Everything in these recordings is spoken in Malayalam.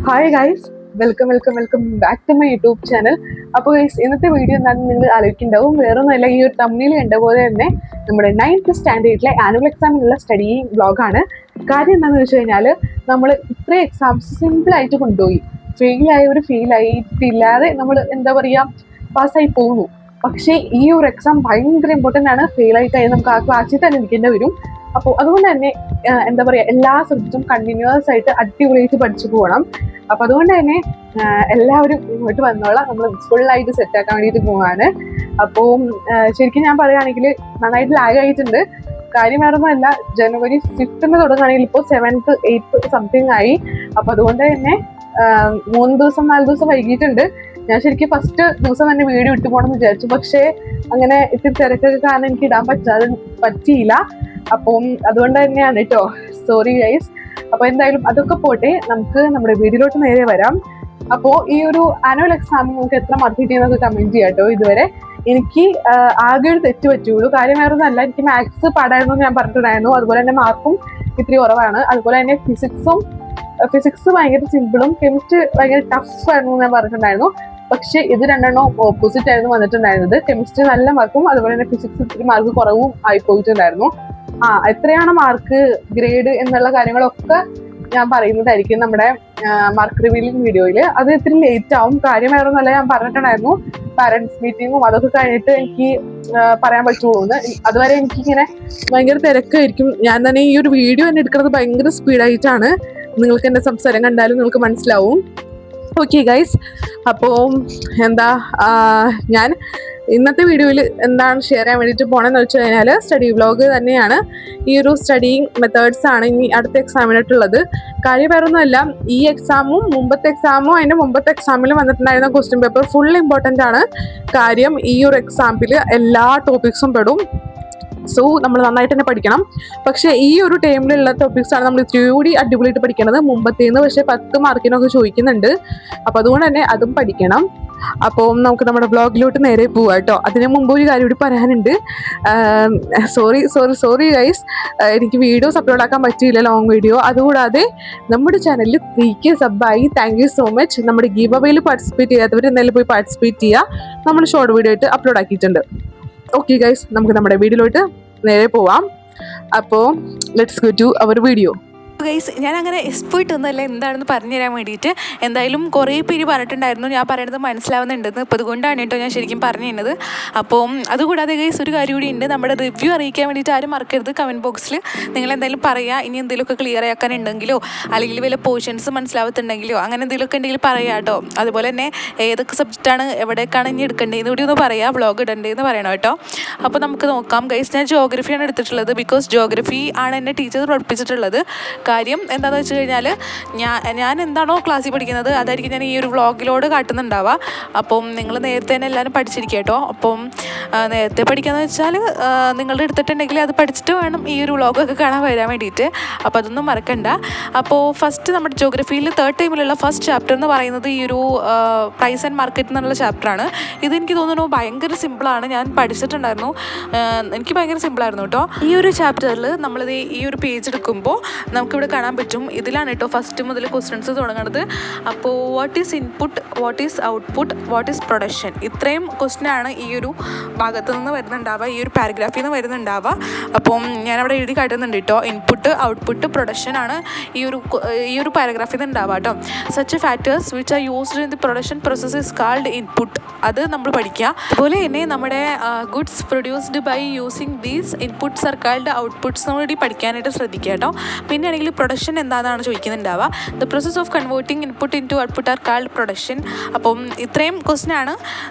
Hi guys, welcome back to my YouTube channel. അപ്പോൾ ഗൈസ്, ഇന്നത്തെ വീഡിയോ എന്താണെന്ന് നിങ്ങൾ ആലോചിക്കുന്നുണ്ടാവും. വേറൊന്നുമല്ല, ഈ ഒരു തമ്മിൽ കണ്ട പോലെ തന്നെ നമ്മുടെ 9th സ്റ്റാൻഡേർഡിലെ ആനുവൽ എക്സാമിനുള്ള സ്റ്റഡിയിങ് വ്ളോഗാണ്. കാര്യം എന്താണെന്ന് വെച്ച് കഴിഞ്ഞാൽ, നമ്മൾ ഇത്രയും എക്സാംസ് സിമ്പിളായിട്ട് കൊണ്ടുപോയി, ഫെയിലായവർ ഫെയിലായിട്ടില്ലാതെ നമ്മൾ എന്താ പറയുക പാസ്സായി പോകുന്നു. പക്ഷേ ഈ ഒരു എക്സാം ഭയങ്കര ഇമ്പോർട്ടൻ്റ് ആണ്. ഫെയിലായി കഴിഞ്ഞാൽ നമുക്ക് ആ ക്ലാസ്സിൽ തന്നെ ഇരിക്കേണ്ടി വരും. അപ്പോൾ അതുകൊണ്ട് തന്നെ എന്താ പറയുക, എല്ലാ സബ്ജക്റ്റും കണ്ടിന്യൂസ് ആയിട്ട് അടിപൊളിയായിട്ട് പഠിച്ചു പോകണം. അപ്പം അതുകൊണ്ട് തന്നെ എല്ലാവരും ഇങ്ങോട്ട് വന്നോളാം, നമ്മൾ ഫുള്ളായിട്ട് സെറ്റാക്കാൻ വേണ്ടിയിട്ട് പോവാണ്. അപ്പോൾ ശരിക്കും ഞാൻ പറയുകയാണെങ്കിൽ നന്നായിട്ട് ലാഗ് ആയിട്ടുണ്ട്. കാര്യം വേറൊന്നുമല്ല, ജനുവരി 5th തുടങ്ങുകയാണെങ്കിൽ ഇപ്പോൾ 7th 8th സംതിങ് ആയി. അപ്പം അതുകൊണ്ട് തന്നെ 4 ദിവസം വൈകിട്ടുണ്ട്. ഞാൻ ശരിക്കും ഫസ്റ്റ് ദിവസം തന്നെ വീഡിയോ ഇട്ട് പോകണം എന്ന് വിചാരിച്ചു, പക്ഷേ അങ്ങനെ ഇത്തിരി തിരക്കൊക്കെ കാരണം എനിക്ക് ഇടാൻ പറ്റിയില്ല. അപ്പം അതുകൊണ്ട് തന്നെയാണ് കേട്ടോ, സോറി ഗൈസ്. അപ്പോൾ എന്തായാലും അതൊക്കെ പോട്ടെ, നമുക്ക് നമ്മുടെ വീഡിയോയിലോട്ട് നേരെ വരാം. അപ്പോൾ ഈ ഒരു ആനുവൽ എക്സാമിന് നമുക്ക് എത്ര മാർക്ക് കിട്ടിയെന്നൊക്കെ കമൻറ്റ് ചെയ്യാം കേട്ടോ. ഇതുവരെ എനിക്ക് ആകെ ഒരു തെറ്റ് പറ്റുള്ളൂ. കാര്യം വേറെ ഒന്നല്ല, എനിക്ക് മാത്സ് പാടായിരുന്നു എന്ന് ഞാൻ പറഞ്ഞിട്ടുണ്ടായിരുന്നു. അതുപോലെ തന്നെ മാർക്കും ഇത്തിരി കുറവാണ്. അതുപോലെ തന്നെ ഫിസിക്സ് ഭയങ്കര സിമ്പിളും കെമിസ്ട്രി ഭയങ്കര ടഫ് ആയിരുന്നു എന്ന് ഞാൻ പറഞ്ഞിട്ടുണ്ടായിരുന്നു. പക്ഷെ ഇത് രണ്ടെണ്ണം ഓപ്പോസിറ്റ് ആയിരുന്നു വന്നിട്ടുണ്ടായിരുന്നത്. കെമിസ്ട്രി നല്ല മാർക്കും അതുപോലെ തന്നെ ഫിസിക്സ് ഇത്തിരി മാർക്ക് കുറവും ആയി പോയിട്ടുണ്ടായിരുന്നു. എത്രയാണ് മാർക്ക്, ഗ്രേഡ് എന്നുള്ള കാര്യങ്ങളൊക്കെ ഞാൻ പറയുന്നതായിരിക്കും നമ്മുടെ മാർക്ക് റിവീലിംഗ് വീഡിയോയിൽ. അത് ഇത്തിരി ലേറ്റ് ആവും. കാര്യം വേറെ ഒന്നല്ല, ഞാൻ പറഞ്ഞിട്ടുണ്ടായിരുന്നു പാരന്റ്സ് മീറ്റിങ്ങും അതൊക്കെ കഴിഞ്ഞിട്ട് എനിക്ക് പറയാൻ പറ്റുള്ളൂ എന്ന്. അതുവരെ എനിക്കിങ്ങനെ ഭയങ്കര തിരക്കായിരിക്കും. ഞാൻ തന്നെ ഈ ഒരു വീഡിയോ തന്നെ എടുക്കുന്നത് ഭയങ്കര സ്പീഡായിട്ടാണ്. നിങ്ങൾക്ക് എൻ്റെ സംസാരം കണ്ടാലും നിങ്ങൾക്ക് മനസ്സിലാവും. ഓക്കെ ഗൈസ്, അപ്പോൾ ഞാൻ ഇന്നത്തെ വീഡിയോയിൽ എന്താണ് ഷെയർ ചെയ്യാൻ വേണ്ടിയിട്ട് പോകണമെന്ന് വെച്ച് കഴിഞ്ഞാൽ, സ്റ്റഡി വ്ളോഗ് തന്നെയാണ്. ഈ ഒരു സ്റ്റഡിയിങ് മെത്തേഡ്സ് ആണ് ഇനി അടുത്ത എക്സാമിനായിട്ടുള്ളത്. കാര്യം വേറൊന്നുമല്ല, ഈ എക്സാമും മുമ്പത്തെ എക്സാമും അതിൻ്റെ മുമ്പത്തെ എക്സാമിലും വന്നിട്ടുണ്ടായിരുന്ന ക്വസ്റ്റ്യൻ പേപ്പർ ഫുൾ ഇമ്പോർട്ടൻ്റ് ആണ്. കാര്യം ഈ ഒരു എക്സാമിൽ എല്ലാ ടോപ്പിക്സും പെടും. സോ നമ്മൾ നന്നായിട്ട് തന്നെ പഠിക്കണം. പക്ഷേ ഈ ഒരു ടൈമിലുള്ള ടോപ്പിക്സാണ് നമ്മൾ ഇത്തിരി കൂടി അടിപൊളിയായിട്ട് പഠിക്കുന്നത് മുമ്പത്തേന്ന്. പക്ഷേ 10 മാർക്കിനൊക്കെ ചോദിക്കുന്നുണ്ട്. അപ്പോൾ അതുകൊണ്ട് തന്നെ അതും പഠിക്കണം. അപ്പോൾ നമുക്ക് നമ്മുടെ ബ്ലോഗിലോട്ട് നേരെ പോവാം കേട്ടോ. അതിന് മുമ്പ് ഒരു കാര്യം കൂടി പറയാനുണ്ട്. സോറി ഗൈസ്, എനിക്ക് വീഡിയോസ് അപ്ലോഡ് ആക്കാൻ പറ്റിയില്ല, ലോങ് വീഡിയോ. അതുകൂടാതെ നമ്മുടെ ചാനലിൽ 3K സബ്ബായി. Thank you so much. നമ്മുടെ ഗീവ് അവേയിൽ പാർട്ടിസിപ്പേറ്റ് ചെയ്യാത്തവർ എന്തായാലും പോയി പാർട്ടിസിപ്പേറ്റ് ചെയ്യുക. നമ്മൾ ഷോർട്ട് വീഡിയോ ആയിട്ട് അപ്ലോഡ് ആക്കിയിട്ടുണ്ട്. ഓക്കെ ഗൈസ്, നമുക്ക് നമ്മുടെ വീഡിയോയിലോട്ട് നേരെ പോവാം. അപ്പോൾ let's go to our video. Guys, ഞാൻ അങ്ങനെ എക്സ്പേർട്ട് ഒന്നുമല്ല എന്താണെന്ന് പറഞ്ഞു തരാൻ വേണ്ടിയിട്ട്. എന്തായാലും കുറേ പേര് പറഞ്ഞിട്ടുണ്ടായിരുന്നു ഞാൻ പറയുന്നത് മനസ്സിലാവുന്നുണ്ടെന്ന്. അപ്പോൾ അതുകൊണ്ടാണ് കേട്ടോ ഞാൻ ശരിക്കും പറഞ്ഞു തരുന്നത്. അപ്പോൾ അതുകൂടാതെ ഗൈസ്, ഒരു കാര്യം കൂടി ഉണ്ട്. നമ്മുടെ റിവ്യൂ അറിയിക്കാൻ വേണ്ടിയിട്ട് ആരും മറക്കരുത്. കമൻറ്റ് ബോക്സിൽ നിങ്ങൾ എന്തായാലും പറയുക. ഇനി എന്തെങ്കിലുമൊക്കെ ക്ലിയർ ആക്കാനുണ്ടെങ്കിലോ അല്ലെങ്കിൽ വല്ല പോർഷൻസ് മനസ്സിലാവത്തുണ്ടെങ്കിലോ അങ്ങനെ എന്തെങ്കിലുമൊക്കെ ഉണ്ടെങ്കിൽ പറയാം കേട്ടോ. അതുപോലെ തന്നെ ഏതൊക്കെ സബ്ജക്റ്റാണ് എവിടേക്കാണ് ഇനി എടുക്കേണ്ടതെന്ന് കൂടി ഒന്ന് പറയാം, വ്ളോഗ് ഇടേണ്ടതെന്ന് പറയണം കേട്ടോ. അപ്പോൾ നമുക്ക് നോക്കാം ഗൈസ്. ഞാൻ ജോഗ്രഫിയാണ് എടുത്തിട്ടുള്ളത്. ബിക്കോസ് ജോഗ്രഫി ആണ് എന്നെ ടീച്ചർ പഠിപ്പിച്ചിട്ടുള്ളത്. കാര്യം എന്താണെന്ന് വെച്ച് കഴിഞ്ഞാൽ, ഞാൻ എന്താണോ ക്ലാസ്സിൽ പഠിക്കുന്നത് അതായിരിക്കും ഞാൻ ഈ ഒരു വ്ളോഗിലോട് കാട്ടുന്നുണ്ടാവുക. അപ്പം നിങ്ങൾ നേരത്തെ തന്നെ എല്ലാവരും പഠിച്ചിരിക്കുക കേട്ടോ. അപ്പം നേരത്തെ പഠിക്കാന്ന് വെച്ചാൽ നിങ്ങളുടെ എടുത്തിട്ടുണ്ടെങ്കിൽ അത് പഠിച്ചിട്ട് വേണം ഈ ഒരു വ്ളോഗൊക്കെ കാണാൻ വരാൻ വേണ്ടിയിട്ട്. അപ്പോൾ അതൊന്നും മറക്കണ്ട. അപ്പോൾ ഫസ്റ്റ് നമ്മുടെ ജോഗ്രഫിയിൽ 3rd ടൈമിലുള്ള ഫസ്റ്റ് ചാപ്റ്റർ എന്ന് പറയുന്നത് ഈ ഒരു പ്രൈസ് ആൻഡ് മാർക്കറ്റ് എന്നുള്ള ചാപ്റ്ററാണ്. ഇതെനിക്ക് തോന്നുന്നു ഭയങ്കര സിമ്പിളാണ്. ഞാൻ പഠിച്ചിട്ടുണ്ടായിരുന്നു, എനിക്ക് ഭയങ്കര സിമ്പിളായിരുന്നു കേട്ടോ. ഈ ഒരു ചാപ്റ്ററിൽ നമ്മളിത് ഈ ഒരു പേജ് എടുക്കുമ്പോൾ നമുക്കിവിടെ കാണാൻ പറ്റും. ഇതിലാണ് കേട്ടോ ഫസ്റ്റ് മുതൽ ക്വസ്റ്റ്യൻസ് തുടങ്ങുന്നത്. അപ്പോൾ what is input, what is output, what is production, ഇത്രയും ക്വസ്റ്റ്യനാണ് ഈ ഒരു ഭാഗത്തു നിന്ന് വരുന്നുണ്ടാവുക, ഈ ഒരു പാരഗ്രാഫിൽ നിന്ന് വരുന്നുണ്ടാവുക. അപ്പം ഞാനവിടെ എഴുതി കാട്ടുന്നുണ്ട് കേട്ടോ. ഇൻപുട്ട്, ഔട്ട്പുട്ട്, പ്രൊഡക്ഷൻ ആണ് ഈ ഒരു പാരഗ്രാഫിൽ നിന്ന് ഉണ്ടാവുക കേട്ടോ. Such factors which are used in the production process is called input. അത് നമ്മൾ പഠിക്കുക. അതുപോലെ തന്നെ നമ്മുടെ goods produced by using these inputs are called outputs കൂടി പഠിക്കാനായിട്ട് ശ്രദ്ധിക്കുക കേട്ടോ. പിന്നെ ആണെങ്കിൽ പ്രൊഡക്ഷൻ എന്താണെന്നാണ് ചോദിക്കുന്നുണ്ടാവുക. The process of converting input into output are called production. അപ്പം ഇത്രയും ക്വസ്റ്റ്യനാണ്,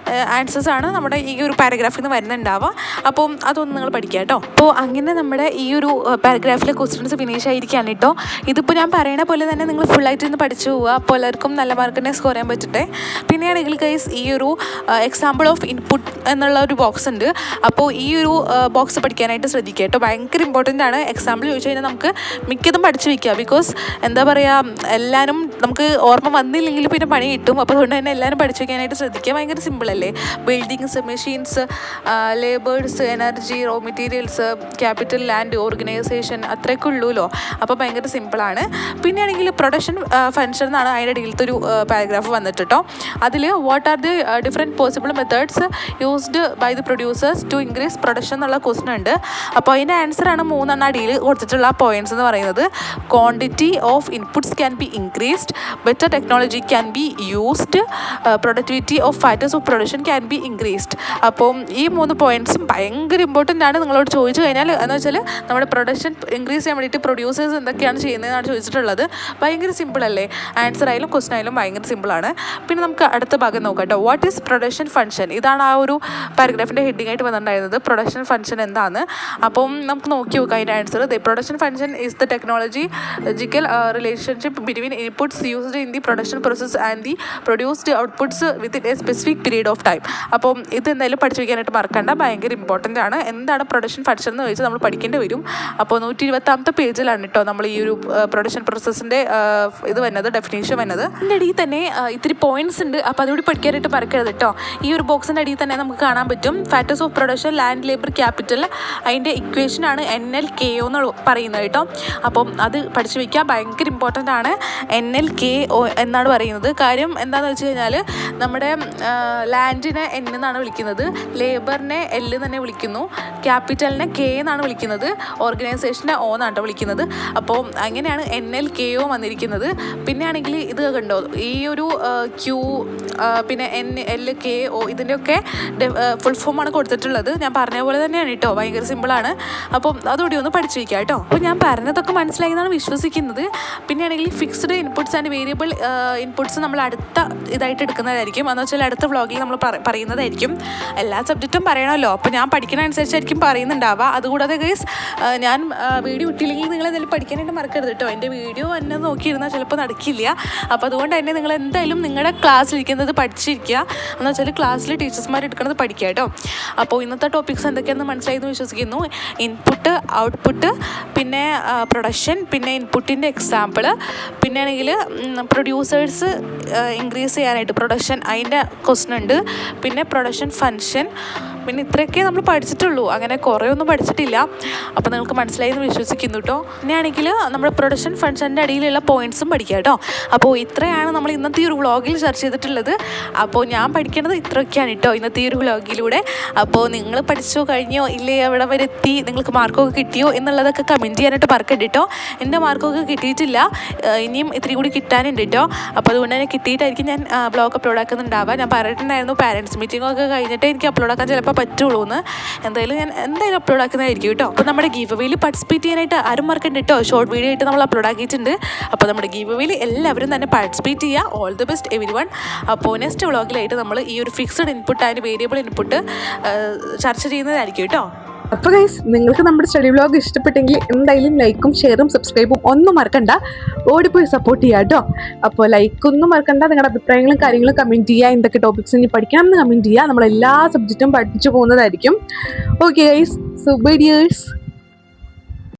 ആൻസേഴ്സ് ആണ് നമ്മുടെ ഈ ഒരു പാരഗ്രാഫിൽ നിന്ന് വരുന്നുണ്ടാവുക. അപ്പം അതൊന്ന് നിങ്ങൾ പഠിക്കുക കേട്ടോ. അപ്പോൾ അങ്ങനെ നമ്മുടെ ഈ ഒരു പാരഗ്രാഫിലെ ക്വസ്റ്റ്യൻസ് ഫിനിഷ് ആയിരിക്കുകയാണ് കേട്ടോ. ഇതിപ്പോൾ ഞാൻ പറയണ പോലെ തന്നെ നിങ്ങൾ ഫുള്ളായിട്ട് ഇന്ന് പഠിച്ചു പോവുക. അപ്പോൾ എല്ലാവർക്കും നല്ല മാർക്ക് തന്നെ സ്കോർ ചെയ്യാൻ പറ്റട്ടെ. പിന്നെയാണെങ്കിൽ ഗൈസ്, ഈ ഒരു എക്സാമ്പിൾ ഓഫ് ഇൻപുട്ട് എന്നുള്ള ഒരു ബോക്സ് ഉണ്ട്. അപ്പോൾ ഈ ഒരു ബോക്സ് പഠിക്കാനായിട്ട് ശ്രദ്ധിക്കുക കേട്ടോ. ഭയങ്കര ഇമ്പോർട്ടൻ്റ് ആണ്. എക്സാമ്പിൾ ചോദിച്ചു കഴിഞ്ഞാൽ നമുക്ക് മിക്കതും പഠിച്ചു പഠിച്ചു വയ്ക്കുക. ബിക്കോസ് എന്താ പറയുക, എല്ലാവരും നമുക്ക് ഓർമ്മ വന്നില്ലെങ്കിൽ പിന്നെ പണി കിട്ടും. അപ്പോൾ അതുകൊണ്ട് തന്നെ എല്ലാവരും പഠിച്ചു വയ്ക്കാനായിട്ട് ശ്രദ്ധിക്കുക. ഭയങ്കര സിമ്പിളല്ലേ. Buildings, machines, labours, energy, raw materials, capital, land, organisation, അത്രയൊക്കെ ഉള്ളൂല്ലോ. അപ്പോൾ ഭയങ്കര സിമ്പിളാണ്. പിന്നെ ആണെങ്കിൽ പ്രൊഡക്ഷൻ ഫങ്ഷൻ എന്നാണ് അതിൻ്റെ അടിയിലത്തെ ഒരു പാരഗ്രാഫ് വന്നിട്ട് കേട്ടോ. അതിൽ what are the different possible methods used by the producers to increase production എന്നുള്ള ക്വസ്റ്റൻ ഉണ്ട്. അപ്പോൾ അതിൻ്റെ ആൻസറാണ് 3 അടിയിൽ കൊടുത്തിട്ടുള്ള പോയിൻറ്റ്സ് എന്ന് പറയുന്നത്. Quantity of inputs can be increased, better technology can be used, productivity of factors of production can be increased. അപ്പം ഈ 3 പോയിൻറ്റ്സും ഭയങ്കര ഇമ്പോർട്ടൻ്റ് ആണ്. നിങ്ങളോട് ചോദിച്ചു കഴിഞ്ഞാൽ എന്ന് വെച്ചാൽ നമ്മുടെ പ്രൊഡക്ഷൻ ഇൻക്രീസ് ചെയ്യാൻ വേണ്ടിയിട്ട് പ്രൊഡ്യൂസേഴ്സ് എന്തൊക്കെയാണ് ചെയ്യുന്നതെന്നാണ് ചോദിച്ചിട്ടുള്ളത്. ഭയങ്കര സിമ്പിളല്ലേ. ആൻസർ ആയാലും ക്വസ്റ്റൻ ആയാലും ഭയങ്കര സിമ്പിളാണ്. പിന്നെ നമുക്ക് അടുത്ത ഭാഗം നോക്കാം കേട്ടോ. What is production function? ഇതാണ് ആ ഒരു പാരഗ്രാഫിൻ്റെ ഹെഡിങ് ആയിട്ട് വന്നിട്ടുണ്ടായിരുന്നത്. പ്രൊഡക്ഷൻ ഫങ്ഷൻ എന്താണ്? അപ്പം നമുക്ക് നോക്കി നോക്കാം അതിൻ്റെ answer. The production function is the technological relationship between inputs used in the production process and the produced outputs within A specific period of time. അപ്പം ഇത് എന്തായാലും പഠിച്ചു വയ്ക്കാനായിട്ട് മറക്കണ്ട. ഭയങ്കര ഇമ്പോർട്ടൻ്റ് ആണ്. എന്താണ് പ്രൊഡക്ഷൻ ഫങ്ഷൻ എന്ന് ചോദിച്ചാൽ നമ്മൾ പഠിക്കേണ്ടി വരും. അപ്പോൾ 120ാമത്തെ പേജിലാണ് കേട്ടോ നമ്മൾ ഈ ഒരു പ്രൊഡക്ഷൻ പ്രോസസ്സിൻ്റെ ഇത് വന്നത്, ഡെഫിനേഷൻ വന്നത്. ഇതിൻ്റെ അടിയിൽ തന്നെ ഇത്തിരി പോയിന്റ്സ് ഉണ്ട്. അപ്പോൾ അതുകൂടി പഠിക്കാനായിട്ട് മറക്കരുത് കേട്ടോ. ഈ ഒരു ബോക്സിൻ്റെ അടിയിൽ തന്നെ നമുക്ക് കാണാൻ പറ്റും factors of production, land, labour, capital. അതിൻ്റെ ഇക്വേഷനാണ് NLKO എന്ന് പറയുന്നത് കേട്ടോ. അപ്പം അത് പഠിച്ചു വയ്ക്കുക. ഭയങ്കര ഇമ്പോർട്ടൻ്റ് ആണ്. NLKO എന്നാണ് പറയുന്നത്. കാര്യം എന്താണെന്ന് വെച്ച് കഴിഞ്ഞാൽ നമ്മുടെ ലാൻഡിനെ N എന്നാണ് വിളിക്കുന്നത്, ലേബറിനെ L തന്നെ വിളിക്കുന്നു, ക്യാപിറ്റലിനെ K എന്നാണ് വിളിക്കുന്നത്, ഓർഗനൈസേഷനെ O എന്നാണ് വിളിക്കുന്നത്. അപ്പോൾ അങ്ങനെയാണ് NLKO വന്നിരിക്കുന്നത്. പിന്നെ ആണെങ്കിൽ ഇത് കണ്ടോ, ഈ ഒരു Q പിന്നെ NLKO ഇതിൻ്റെയൊക്കെ ഫുൾ ഫോമാണ് കൊടുത്തിട്ടുള്ളത്. ഞാൻ പറഞ്ഞ പോലെ തന്നെയാണ് കേട്ടോ. ഭയങ്കര സിമ്പിളാണ്. അപ്പം അതുകൂടി ഒന്ന് പഠിച്ചു വയ്ക്കുക കേട്ടോ. അപ്പോൾ ഞാൻ പറഞ്ഞതൊക്കെ മനസ്സിലായി എന്നാണ് വിശ്വസിക്കുന്നത്. പിന്നെ ആണെങ്കിൽ fixed inputs and variable inputs നമ്മൾ അടുത്ത ഇതായിട്ട് എടുക്കുന്നതായിരിക്കും. എന്ന് വെച്ചാൽ അടുത്ത വ്ളോഗിൽ നമ്മൾ പറയുന്നതായിരിക്കും. എല്ലാ സബ്ജക്റ്റും പറയണമല്ലോ. അപ്പോൾ ഞാൻ പഠിക്കുന്ന അനുസരിച്ചായിരിക്കും പറയുന്നുണ്ടാവുക. അതുകൂടാതെ ഗൈസ്, ഞാൻ വീഡിയോ ഇട്ടില്ലെങ്കിൽ നിങ്ങൾ എന്തായാലും പഠിക്കാനായിട്ട് മറക്കരുത് കേട്ടോ. എൻ്റെ വീഡിയോ എന്നെ നോക്കിയിരുന്നാൽ ചിലപ്പോൾ നടക്കില്ല. അപ്പോൾ അതുകൊണ്ട് തന്നെ നിങ്ങൾ എന്തായാലും നിങ്ങളുടെ ക്ലാസ്സിലിരിക്കുന്നത് പഠിച്ചിരിക്കുക. എന്ന് വെച്ചാൽ ക്ലാസ്സിൽ ടീച്ചേഴ്സ്മാർ എടുക്കുന്നത് പഠിക്കുക കേട്ടോ. അപ്പോൾ ഇന്നത്തെ ടോപ്പിക്സ് എന്തൊക്കെയാണെന്ന് മനസ്സിലായെന്ന് വിശ്വസിക്കുന്നു. ഇൻപുട്ട്, ഔട്ട്പുട്ട്, പിന്നെ പ്രൊഡക്ഷൻ, പിന്നെ ഇൻപുട്ടിൻ്റെ എക്സാമ്പിൾ, പിന്നെ ആണെങ്കിൽ പ്രൊഡ്യൂസേഴ്സ് ഇൻക്രീസ് ചെയ്യാനായിട്ട് പ്രൊഡക്ഷൻ അതിൻ്റെ ക്വസ്റ്റൻ ഉണ്ട്, പിന്നെ പ്രൊഡക്ഷൻ ഫങ്ഷൻ. പിന്നെ ഇത്രയൊക്കെ നമ്മൾ പഠിച്ചിട്ടുള്ളൂ. അങ്ങനെ കുറേ ഒന്നും പഠിച്ചിട്ടില്ല. അപ്പോൾ നിങ്ങൾക്ക് മനസ്സിലായി എന്ന് വിശ്വസിക്കുന്നു കേട്ടോ. പിന്നെയാണെങ്കിൽ നമ്മുടെ പ്രൊഡക്ഷൻ ഫങ്ഷൻ്റെ അടിയിലുള്ള പോയിൻറ്റ്സും പഠിക്കുക കേട്ടോ. അപ്പോൾ ഇത്രയാണ് നമ്മൾ ഇന്നത്തെ ഈ ഒരു വ്ളോഗിൽ സെർച്ച് ചെയ്തിട്ടുള്ളത്. അപ്പോൾ ഞാൻ പഠിക്കേണ്ടത് ഇത്രയൊക്കെയാണ് കേട്ടോ ഇന്നത്തെ ഈ ഒരു വ്ളോഗിലൂടെ. അപ്പോൾ നിങ്ങൾ പഠിച്ചോ കഴിഞ്ഞോ ഇല്ലേ, എവിടെ വരെ എത്തി, നിങ്ങൾക്ക് മാർക്കൊക്കെ കിട്ടിയോ എന്നുള്ളതൊക്കെ കമൻറ്റ് ചെയ്യാനായിട്ട് മറക്കരുത് കേട്ടോ. എൻ്റെ മാർക്കൊക്കെ കിട്ടിയിട്ടില്ല, ഇനിയും ഇത്തിരി കൂടി കിട്ടാനുണ്ട് കേട്ടോ. അപ്പോൾ അതുകൊണ്ട് തന്നെ കിട്ടിയിട്ടായിരിക്കും ഞാൻ വ്ളോഗ് അപ്ലോഡ് ആക്കുന്നുണ്ടാവുക. ഞാൻ പറഞ്ഞിട്ടുണ്ടായിരുന്നു പാരൻസ് മീറ്റിങ്ങൊക്കെ കഴിഞ്ഞിട്ട് എനിക്ക് അപ്ലോഡ് ആക്കാൻ ചിലപ്പോൾ പറ്റുള്ളൂ എന്ന്. എന്തായാലും അപ്ലോഡ് ആക്കുന്നതായിരിക്കും കേട്ടോ. അപ്പോൾ നമ്മുടെ ഗീവ് അവേയിൽ പാർട്ടിസിപ്പേറ്റ് ചെയ്യാനായിട്ട് ആരും മറക്കണ്ട കേട്ടോ. ഷോർട്ട് വീഡിയോ ആയിട്ട് നമ്മൾ അപ്ലോഡ് ആക്കിയിട്ടുണ്ട്. അപ്പോൾ നമ്മുടെ ഗീവ് അവേയിൽ എല്ലാവരും തന്നെ പാർട്ടിസിപ്പേറ്റ് ചെയ്യുക. All the best everyone. അപ്പോൾ നെക്സ്റ്റ് വ്ളോഗിലായിട്ട് നമ്മൾ ഈ ഒരു fixed input and variable input ചർച്ച ചെയ്യുന്നതായിരിക്കും കേട്ടോ. അപ്പോൾ ഗൈസ്, നിങ്ങൾക്ക് നമ്മുടെ സ്റ്റഡി വ്ളോഗ് ഇഷ്ടപ്പെട്ടെങ്കിൽ എന്തായാലും ലൈക്കും ഷെയറും സബ്സ്ക്രൈബും ഒന്നും മറക്കണ്ട. ഓടിപ്പോയി സപ്പോർട്ട് ചെയ്യുക കേട്ടോ. അപ്പോൾ ലൈക്കൊന്നും മറക്കണ്ട. നിങ്ങളുടെ അഭിപ്രായങ്ങളും കാര്യങ്ങളും കമൻറ്റ് ചെയ്യുക. എന്തൊക്കെ ടോപ്പിക്സ് ഇനി പഠിക്കാമെന്ന് കമൻറ്റ് ചെയ്യുക. നമ്മളെല്ലാ സബ്ജക്റ്റും പഠിച്ചു പോകുന്നതായിരിക്കും. Okay guys, so bye dears.